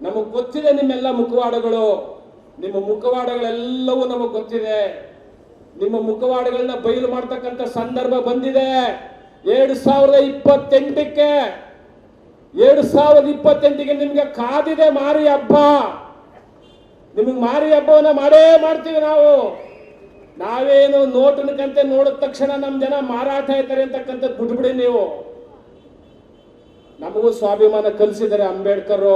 ನಮಗ್ ಗೊತ್ತಿದೆ ನಿಮ್ಮೆಲ್ಲ ಮುಖವಾಡಗಳು, ನಿಮ್ಮ ಮುಖವಾಡಗಳೆಲ್ಲವೂ ನಮಗ್ ಗೊತ್ತಿದೆ. ನಿಮ್ಮ ಮುಖವಾಡಗಳನ್ನ ಬಯಲು ಮಾಡ್ತಕ್ಕಂಥ ಸಂದರ್ಭ ಬಂದಿದೆ. 2028ಕ್ಕೆ 2028ಗೆ ನಿಮ್ಗೆ ಕಾದಿದೆ ಮಾರಿ ಹಬ್ಬ. ನಿಮಗೆ ಮಾರಿ ಹಬ್ಬವನ್ನ ಮಾಡೇ ಮಾಡ್ತೀವಿ ನಾವು. ನಾವೇನು ನೋಟಿನ ಕಂತೆ ನೋಡಿದ ತಕ್ಷಣ ನಮ್ಮ ಜನ ಮಾರಾಟ ಆಯ್ತಾರೆ ಅಂತಕ್ಕಂಥದ್ದು ಬಿಟ್ಬಿಡಿ ನೀವು. ನಮಗೂ ಸ್ವಾಭಿಮಾನ ಕಲಿಸಿದ್ದಾರೆ ಅಂಬೇಡ್ಕರ್.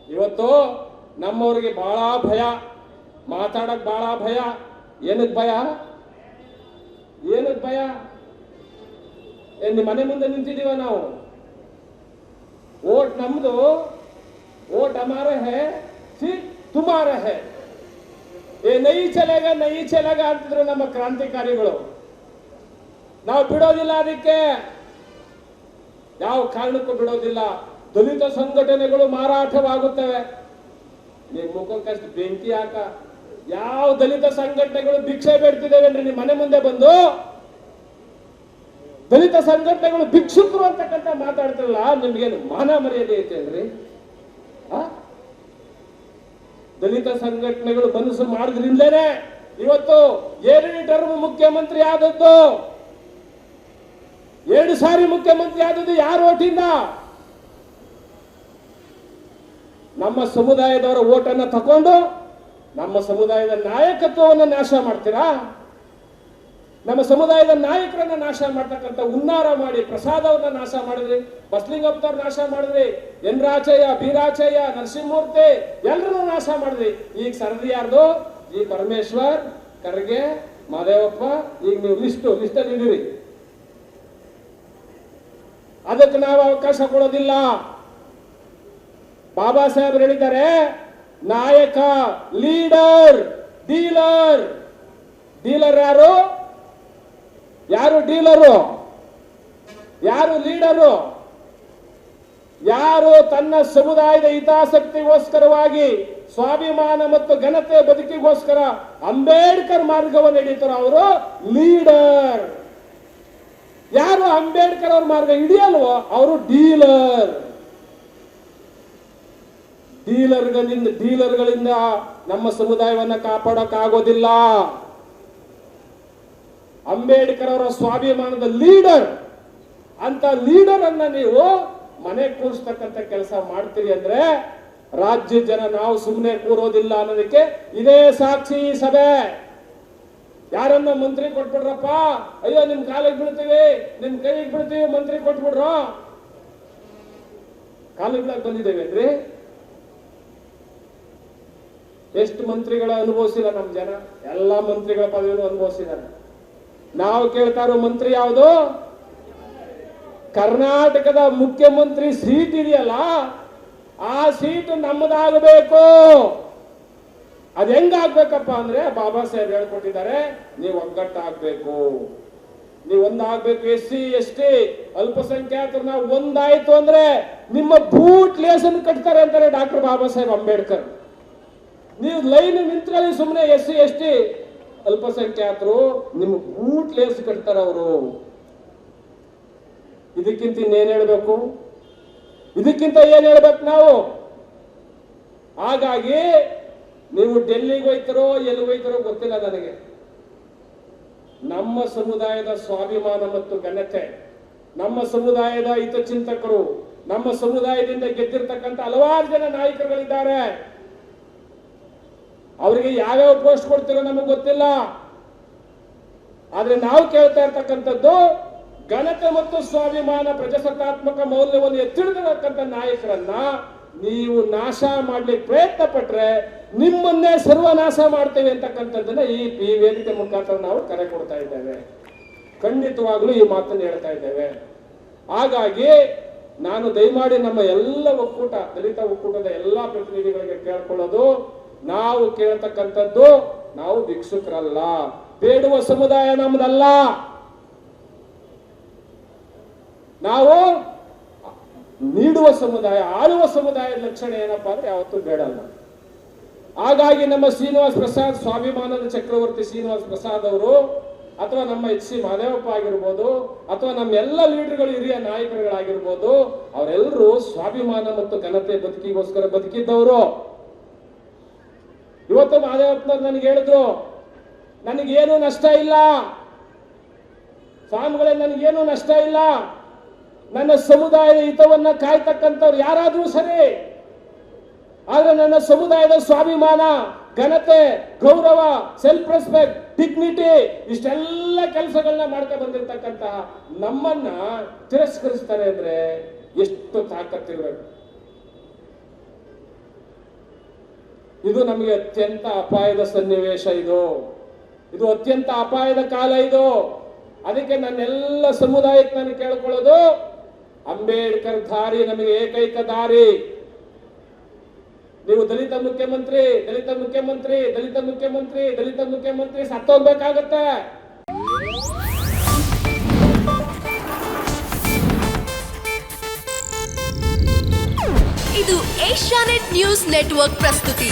ಇವತ್ತು ನಮ್ಮವ್ರಿಗೆ ಬಹಳ ಭಯ, ಮಾತಾಡಕ್ ಬಹಳ ಭಯ. ಏನಕ್ಕೆ ಭಯ? ಏನಕ್ಕೆ ಭಯ? ನಿಮ್ಮ ಮನೆ ಮುಂದೆ ನಿಂತಿದೀವ ನಾವು. ವೋಟ್ ನಮ್ದು, ವೋಟ್ ಹಮಾರ ಹೈ, ಸೀಟ್ ತುಮಾರ ಹೈ. ನೈ ಚಲೆಗ ಅಂತಿದ್ರು ನಮ್ಮ ಕ್ರಾಂತಿಕಾರಿಗಳು. ನಾವು ಬಿಡೋದಿಲ್ಲ, ಅದಕ್ಕೆ ಯಾವ ಕಾರಣಕ್ಕೂ ಬಿಡೋದಿಲ್ಲ. ದಲಿತ ಸಂಘಟನೆಗಳು ಮಾರಾಟವಾಗುತ್ತವೆ. ನಿಮ್ಮ ಮುಖಕ್ಕಷ್ಟು ಬೆಂಕಿ ಹಾಕ. ಯಾವ ದಲಿತ ಸಂಘಟನೆಗಳು ಭಿಕ್ಷೆ ಬೇಡ್ತಿದ್ದೇವೇನ್ರಿ ನಿಮ್ಮ ಮನೆ ಮುಂದೆ ಬಂದು? ದಲಿತ ಸಂಘಟನೆಗಳು ಭಿಕ್ಷುಕರು ಅಂತಕ್ಕಂಥ ಮಾತಾಡ್ತಿರಲ್ಲ, ನಿಮ್ಗೇನು ಮಾನ ಮರ್ಯಾದೆ ಐತೇನ್ರಿ? ದಲಿತ ಸಂಘಟನೆಗಳು ಮನಸ್ಸು ಮಾಡಿದ್ರಿಂದಲೇ ಇವತ್ತು 2 ಟರ್ಮ್ ಮುಖ್ಯಮಂತ್ರಿ ಆದದ್ದು. 2 ಸಾರಿ ಮುಖ್ಯಮಂತ್ರಿ ಆದದ್ದು ಯಾರ ಓಟಿಂದ? ನಮ್ಮ ಸಮುದಾಯದವರ ಓಟನ್ನ ತಕೊಂಡು ನಮ್ಮ ಸಮುದಾಯದ ನಾಯಕತ್ವವನ್ನು ನಾಶ ಮಾಡ್ತೀರಾ? ನಮ್ಮ ಸಮುದಾಯದ ನಾಯಕರನ್ನ ನಾಶ ಮಾಡ್ತಕ್ಕಂಥ ಹುನ್ನಾರ ಮಾಡಿ ಪ್ರಸಾದವನ್ನ ನಾಶ ಮಾಡಿದ್ರಿ, ಬಸಲಿಂಗಪ್ಪನವ್ರ ನಾಶ ಮಾಡಿದ್ರಿ, ಎನ್ ರಾಚಯ್ಯ, ಬಿ ರಾಚಯ್ಯ, ನರಸಿಂಹಮೂರ್ತಿ ಎಲ್ಲರೂ ನಾಶ ಮಾಡಿದ್ರಿ. ಈಗ ಸರದಿ ಯಾರ್ದು? ಜಿ ಪರಮೇಶ್ವರ್, ಖರ್ಗೆ, ಮಹದೇವಪ್ಪ. ಈಗ ನೀವು ಲಿಸ್ಟಲ್ಲಿ ಇದ್ದೀರಿ. ಅದಕ್ಕೆ ನಾವು ಅವಕಾಶ ಕೊಡೋದಿಲ್ಲ. ಬಾಬಾ ಸಾಹೇಬ್ ಹೇಳಿದ್ದಾರೆ, ನಾಯಕ, ಲೀಡರ್, ಡೀಲರ್. ಡೀಲರ್ ಯಾರು? ಯಾರು ಡೀಲರು? ಯಾರು ಲೀಡರು? ಯಾರು ತನ್ನ ಸಮುದಾಯದ ಹಿತಾಸಕ್ತಿಗೋಸ್ಕರವಾಗಿ, ಸ್ವಾಭಿಮಾನ ಮತ್ತು ಘನತೆ ಬದುಕಿಗೋಸ್ಕರ ಅಂಬೇಡ್ಕರ್ ಮಾರ್ಗವನ್ನು ಹಿಡಿತಾರೋ ಅವರು ಲೀಡರ್. ಯಾರು ಅಂಬೇಡ್ಕರ್ ಅವ್ರ ಮಾರ್ಗ ಹಿಡಿಯಲ್ವೋ ಅವರು ಡೀಲರ್. ಡೀಲರ್ಗಳಿಂದ ನಮ್ಮ ಸಮುದಾಯವನ್ನ ಕಾಪಾಡೋಕ್ಕಾಗೋದಿಲ್ಲ. ಅಂಬೇಡ್ಕರ್ ಅವರ ಸ್ವಾಭಿಮಾನದ ಲೀಡರ್ ಅಂತ ಲೀಡರ್ ಅನ್ನ ನೀವು ಮನೆ ಕೂರಿಸ್ತಕ್ಕಂಥ ಕೆಲಸ ಮಾಡ್ತೀರಿ ಅಂದ್ರೆ ರಾಜ್ಯ ಜನ ನಾವು ಸುಮ್ಮನೆ ಕೂರೋದಿಲ್ಲ ಅನ್ನೋದಕ್ಕೆ ಇದೇ ಸಾಕ್ಷಿ ಸಭೆ. ಯಾರನ್ನ ಮಂತ್ರಿ ಕೊಟ್ಬಿಡ್ರಪ್ಪ, ಅಯ್ಯೋ ನಿಮ್ ಕಾಲಿಗೆ ಬೀಳ್ತೀವಿ, ನಿಮ್ ಕೈಗೆ ಬೀಳ್ತೀವಿ, ಮಂತ್ರಿ ಕೊಟ್ಬಿಡ್ರ. ಕಾಲಿಗೆ ಬಂದಿದ್ದೇವೇನ್ರಿ? ಎಷ್ಟು ಮಂತ್ರಿಗಳ ಅನುಭವಿಸಿಲ್ಲ ನಮ್ಮ ಜನ? ಎಲ್ಲಾ ಮಂತ್ರಿಗಳ ಪದವಿಯನ್ನು ಅನುಭವಿಸಿದ್ದಾರೆ. ನಾವು ಕೇಳ್ತಾ ಇರೋ ಮಂತ್ರಿ ಯಾವುದು? ಕರ್ನಾಟಕದ ಮುಖ್ಯಮಂತ್ರಿ ಸೀಟ್ ಇದೆಯಲ್ಲ, ಆ ಸೀಟ್ ನಮ್ಮದಾಗಬೇಕು. ಅದ್ ಹೆಂಗಾಗ್ಬೇಕಪ್ಪ ಅಂದ್ರೆ ಬಾಬಾ ಸಾಹೇಬ್ ಹೇಳ್ಕೊಟ್ಟಿದ್ದಾರೆ, ನೀವು ಒಗ್ಗಟ್ಟಾಗ್ಬೇಕು, ನೀವು ಒಂದಾಗ್ಬೇಕು. SC ST ಅಲ್ಪಸಂಖ್ಯಾತರು ನಾವು ಒಂದಾಯ್ತು ಅಂದ್ರೆ ನಿಮ್ಮ ಬೂಟ್ ಲೇಸನ್ನು ಕಟ್ತಾರೆ ಅಂತಾರೆ ಡಾಕ್ಟರ್ ಬಾಬಾ ಸಾಹೇಬ್ ಅಂಬೇಡ್ಕರ್. ನೀವು ಲೈನ್ ನಿಂತ್ಕೊಳ್ಳಿ ಸುಮ್ಮನೆ, SC ST ಅಲ್ಪಸಂಖ್ಯಾತರು ನಿಮ್ಮ ಬೂಟ್ ಲೇಸ್ ಕಟ್ತಾರೆ ಅವರು. ಇದಕ್ಕಿಂತ ಇನ್ನೇನ್ ಹೇಳ್ಬೇಕು? ಇದಕ್ಕಿಂತ ಏನ್ ಹೇಳ್ಬೇಕು ನಾವು? ಹಾಗಾಗಿ ನೀವು ಡೆಲ್ಲಿಗೆ ಹೋಯ್ತಾರೋ ಎಲ್ಲಿ ಹೋಯ್ತಾರೋ ಗೊತ್ತಿಲ್ಲ ನನಗೆ. ನಮ್ಮ ಸಮುದಾಯದ ಸ್ವಾಭಿಮಾನ ಮತ್ತು ಘನತೆ, ನಮ್ಮ ಸಮುದಾಯದ ಹಿತಚಿಂತಕರು, ನಮ್ಮ ಸಮುದಾಯದಿಂದ ಗೆದ್ದಿರ್ತಕ್ಕಂಥ ಹಲವಾರು ಜನ ನಾಯಕರುಗಳಿದ್ದಾರೆ. ಅವರಿಗೆ ಯಾವ್ಯಾವ ಪೋಸ್ಟ್ ಕೊಡ್ತಿರೋ ನಮಗೆ ಗೊತ್ತಿಲ್ಲ. ಆದ್ರೆ ನಾವು ಕೇಳ್ತಾ ಇರ್ತಕ್ಕಂಥದ್ದು ಘನತೆ ಮತ್ತು ಸ್ವಾಭಿಮಾನ, ಪ್ರಜಾಸತ್ತಾತ್ಮಕ ಮೌಲ್ಯವನ್ನು ಎತ್ತಿಡಿದಿರತಕ್ಕಂಥ ನಾಯಕರನ್ನ ನೀವು ನಾಶ ಮಾಡ್ಲಿಕ್ಕೆ ಪ್ರಯತ್ನ ಪಟ್ರೆ ನಿಮ್ಮನ್ನೇ ಸರ್ವನಾಶ ಮಾಡ್ತೇವೆ ಅಂತಕ್ಕಂಥದ್ದನ್ನ ಈ ವೇದಿಕೆ ಮುಖಾಂತರ ನಾವು ಕರೆ ಕೊಡ್ತಾ ಇದ್ದೇವೆ. ಖಂಡಿತವಾಗ್ಲೂ ಈ ಮಾತನ್ನು ಹೇಳ್ತಾ ಇದ್ದೇವೆ. ಹಾಗಾಗಿ ನಾನು ದಯಮಾಡಿ ನಮ್ಮ ಎಲ್ಲ ಒಕ್ಕೂಟ, ದಲಿತ ಒಕ್ಕೂಟದ ಎಲ್ಲಾ ಪ್ರತಿನಿಧಿಗಳಿಗೆ ಕೇಳ್ಕೊಳ್ಳೋದು, ನಾವು ಕೇಳ್ತಕ್ಕಂಥದ್ದು ನಾವು ಭಿಕ್ಷುಕರಲ್ಲ, ಬೇಡುವ ಸಮುದಾಯ ನಮ್ದಲ್ಲ. ನಾವು ನೀಡುವ ಸಮುದಾಯ, ಆಳುವ ಸಮುದಾಯದ ಲಕ್ಷಣ ಏನಪ್ಪಾ ಅಂದ್ರೆ ಯಾವತ್ತೂ ಬೇಡಲ್ಲ. ಹಾಗಾಗಿ ನಮ್ಮ ಶ್ರೀನಿವಾಸ್ ಪ್ರಸಾದ್, ಸ್ವಾಭಿಮಾನದ ಚಕ್ರವರ್ತಿ ಶ್ರೀನಿವಾಸ್ ಪ್ರಸಾದ್ ಅವರು ಅಥವಾ ನಮ್ಮ ಎಚ್ ಸಿ ಮಹದೇವಪ್ಪ ಆಗಿರ್ಬೋದು, ಅಥವಾ ನಮ್ಮ ಎಲ್ಲ ಲೀಡರ್ಗಳು, ಹಿರಿಯ ನಾಯಕರುಗಳಾಗಿರ್ಬೋದು, ಅವರೆಲ್ಲರೂ ಸ್ವಾಭಿಮಾನ ಮತ್ತು ಘನತೆ ಬದುಕಿಗೋಸ್ಕರ ಬದುಕಿದ್ದವರು. ಇವತ್ತು ಮಹದೇವಪ್ಪನವ್ರು ನನಗೆ ಹೇಳಿದ್ರು, ನನಗೇನು ನಷ್ಟ ಇಲ್ಲ ಸ್ವಾಮಿಗಳೇ, ನನಗೇನು ನಷ್ಟ ಇಲ್ಲ, ನನ್ನ ಸಮುದಾಯದ ಹಿತವನ್ನ ಕಾಯ್ತಕ್ಕಂಥವ್ರು ಯಾರಾದ್ರೂ ಸರಿ, ಆದ್ರೆ ನನ್ನ ಸಮುದಾಯದ ಸ್ವಾಭಿಮಾನ, ಘನತೆ, ಗೌರವ, ಸೆಲ್ಫ್ ರೆಸ್ಪೆಕ್ಟ್, ಡಿಗ್ನಿಟಿ, ಇಷ್ಟೆಲ್ಲ ಕೆಲಸಗಳನ್ನ ಮಾಡ್ತಾ ಬಂದಿರತಕ್ಕಂತಹ ನಮ್ಮನ್ನ ತಿರಸ್ಕರಿಸ್ತಾರೆ ಅಂದ್ರೆ ಎಷ್ಟು ತಾಕತ್ತಿರ್ಬೇಕು. ಇದು ನಮಗೆ ಅತ್ಯಂತ ಅಪಾಯದ ಸನ್ನಿವೇಶ. ಇದು ಅತ್ಯಂತ ಅಪಾಯದ ಕಾಲ ಇದು. ಅದಕ್ಕೆ ನನ್ನೆಲ್ಲ ಸಮುದಾಯಕ್ಕೆ ನಾನು ಕೇಳ್ಕೊಳ್ಳೋದು, ಅಂಬೇಡ್ಕರ್ ದಾರಿ ನಮಗೆ ಏಕೈಕ ದಾರಿ. ನೀವು ದಲಿತ ಮುಖ್ಯಮಂತ್ರಿ, ದಲಿತ ಮುಖ್ಯಮಂತ್ರಿ, ದಲಿತ ಮುಖ್ಯಮಂತ್ರಿ, ದಲಿತ ಮುಖ್ಯಮಂತ್ರಿ ಸತ್ತೋಗ್ಬೇಕಾಗತ್ತೆ. ಇದು ಏಷ್ಯಾನೆಟ್ ನ್ಯೂಸ್ ನೆಟ್ವರ್ಕ್ ಪ್ರಸ್ತುತಿ.